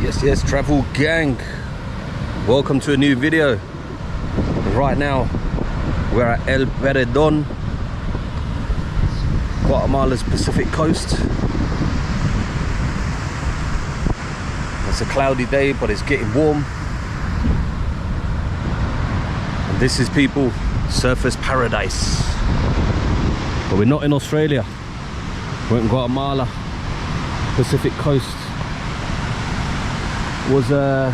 Yes, travel gang, welcome to a new video. Right now we're at El Paredon, Guatemala's Pacific coast. It's a cloudy day, but it's getting warm. And this is, people, surfers paradise. But we're not in Australia, we're in Guatemala, Pacific coast. It was a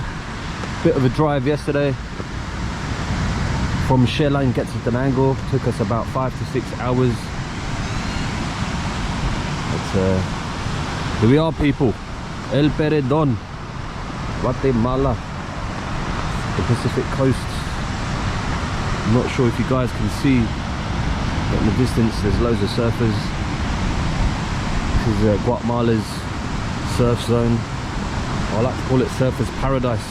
bit of a drive yesterday from Shela and get to Tenango. Took us about 5 to 6 hours. But here we are, people. El Paredon, Guatemala, the Pacific coast. I'm not sure if you guys can see, but in the distance there's loads of surfers. This is Guatemala's surf zone. I like to call it surfers paradise.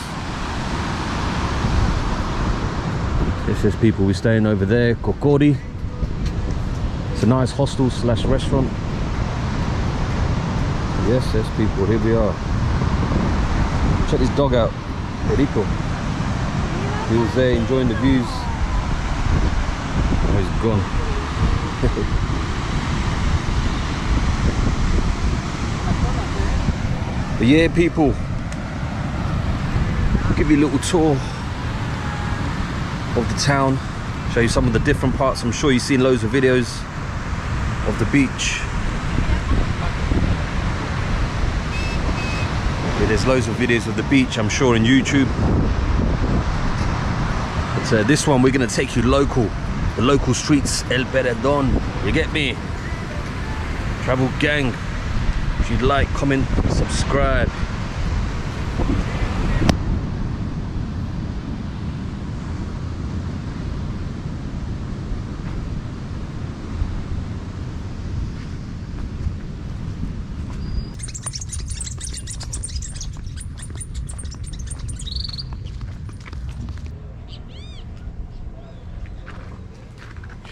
This is, people, we're staying over there, Cocori. It's a nice hostel slash restaurant. Yes, people, here we are. Check this dog out, Rico. He was there enjoying the views. Oh, he's gone. But yeah, people, give you a little tour of the town, show you some of the different parts. I'm sure you've seen loads of videos of the beach. Yeah, there's loads of videos of the beach, I'm sure, on YouTube. But this one, we're gonna take you local, the local streets, El Paredon. You get me? Travel gang. If you'd like, comment, subscribe.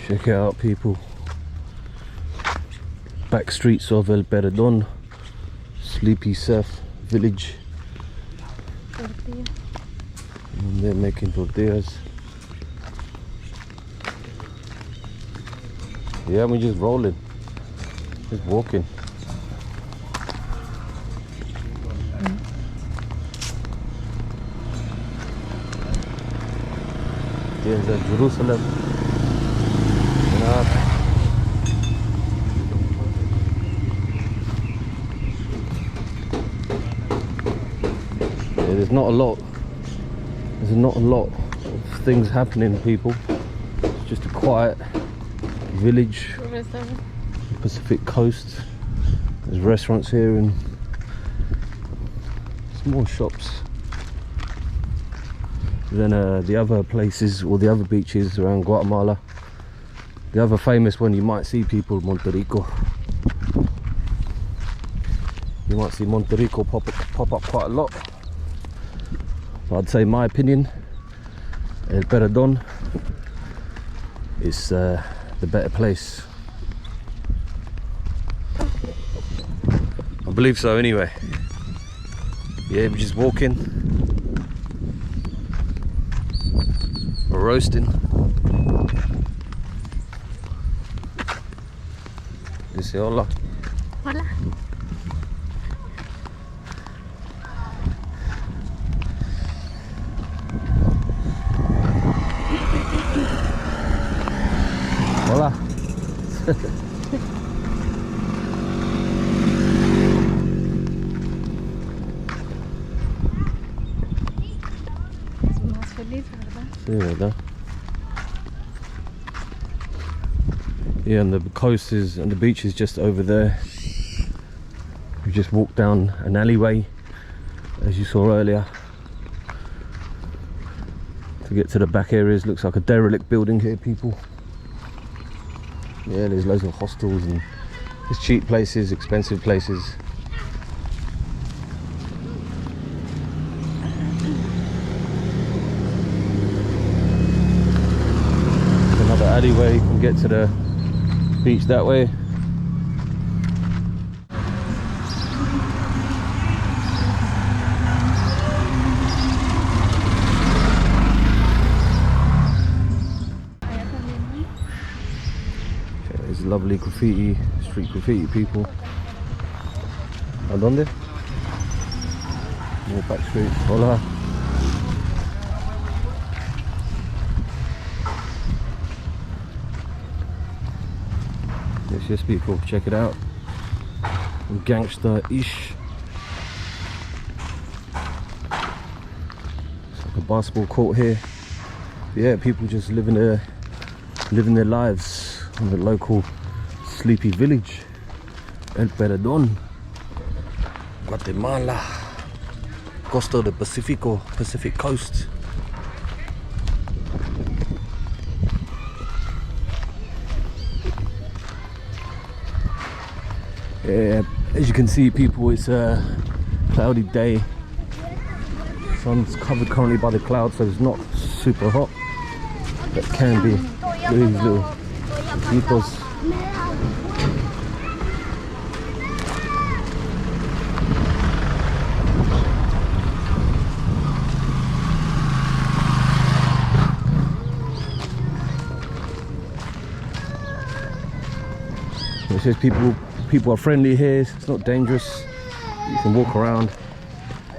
Check it out, people. Back streets of El Paredon, sleepy surf village. Tortilla. And they're making tortillas. Yeah, we're just rolling, just walking. There's Jerusalem. There's not a lot of things happening, people. It's just a quiet village, Pacific coast. There's restaurants here and small shops. Then the other places, or the other beaches around Guatemala. The other famous one you might see, people, Monterrico. You might see Monterrico pop up quite a lot. I'd say, in my opinion, El Paredon is the better place. I believe so, anyway. Yeah, we're just walking. We're roasting. You say hola. Hola. Hola. Es más feliz, ¿verdad? Sí, ¿verdad? Yeah, and the coast is, and the beach is just over there. We just walked down an alleyway, as you saw earlier, to get to the back areas. Looks like a derelict building here, people. Yeah, there's loads of hostels and there's cheap places, expensive places. Another alleyway, you can get to the beach that way. lovely graffiti, street graffiti people. ¿A dónde? More back streets. Hola. Yes, people, check it out. Gangster-ish. It's like a basketball court here. But yeah, people just living their lives in the local sleepy village, El Paredon, Guatemala, Costa del Pacifico, Pacific coast. Yeah, as you can see, people, it's a cloudy day. Sun's covered currently by the clouds, so it's not super hot. That can be. These little mosquitoes. It says people are friendly here. It's not dangerous. You can walk around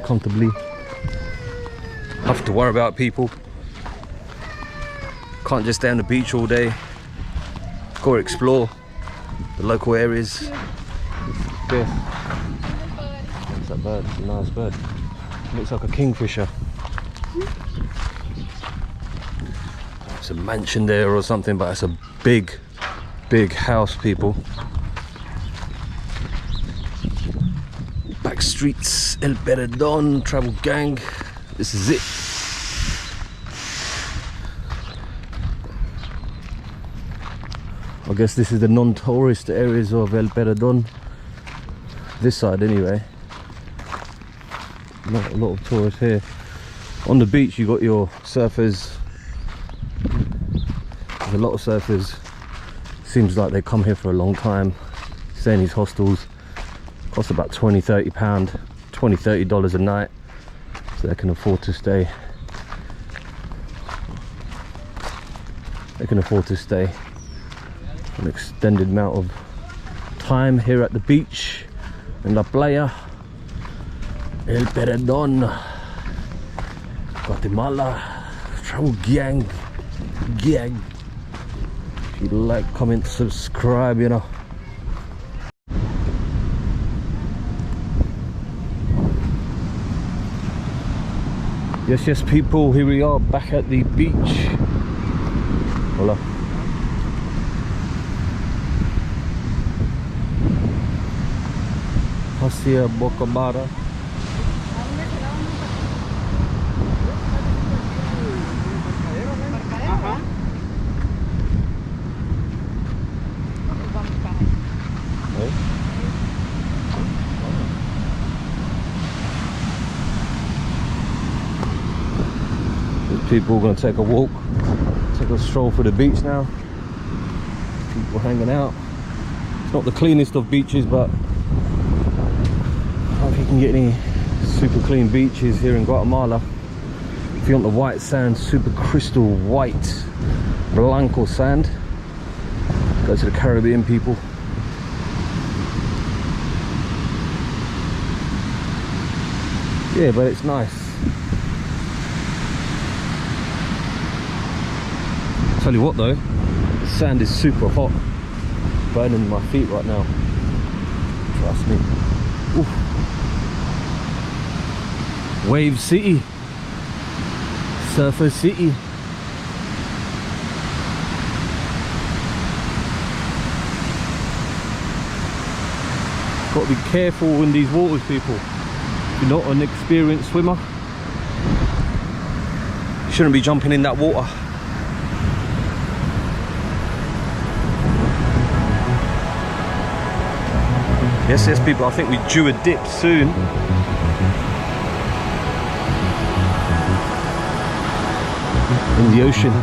comfortably. Nothing to worry about, people. Can't just stay on the beach all day. Go explore the local areas. Yeah. What's that bird? It's a nice bird. Looks like a kingfisher. It's a mansion there or something, but it's a big house, people. Back streets, El Paredon, travel gang. This is it. I guess this is the non-tourist areas of El Paredon. This side anyway. Not a lot of tourists here. On the beach you got your surfers. There's a lot of surfers. Seems like they come here for a long time. Stay in these hostels. Cost about £20–30, $20–30 a night. So they can afford to stay. They can afford to stay an extended amount of time here at the beach in La Playa, El Paredon, Guatemala. Travel gang. If you like, comment, subscribe, you know. Yes, people, here we are back at the beach. Hola. Hacia Bocabara. People are going to take a walk, take a stroll through the beach now. People hanging out. It's not the cleanest of beaches, but I don't know if you can get any super clean beaches here in Guatemala. If you want the white sand, super crystal white, blanco sand, go to the Caribbean, people. Yeah, but it's nice. Tell you what though, the sand is super hot, burning my feet right now. Trust me. Oof. Wave City, Surfer City. Got to be careful in these waters, people. If you're not an experienced swimmer, you shouldn't be jumping in that water. Yes, people, I think we due a dip soon. In the ocean.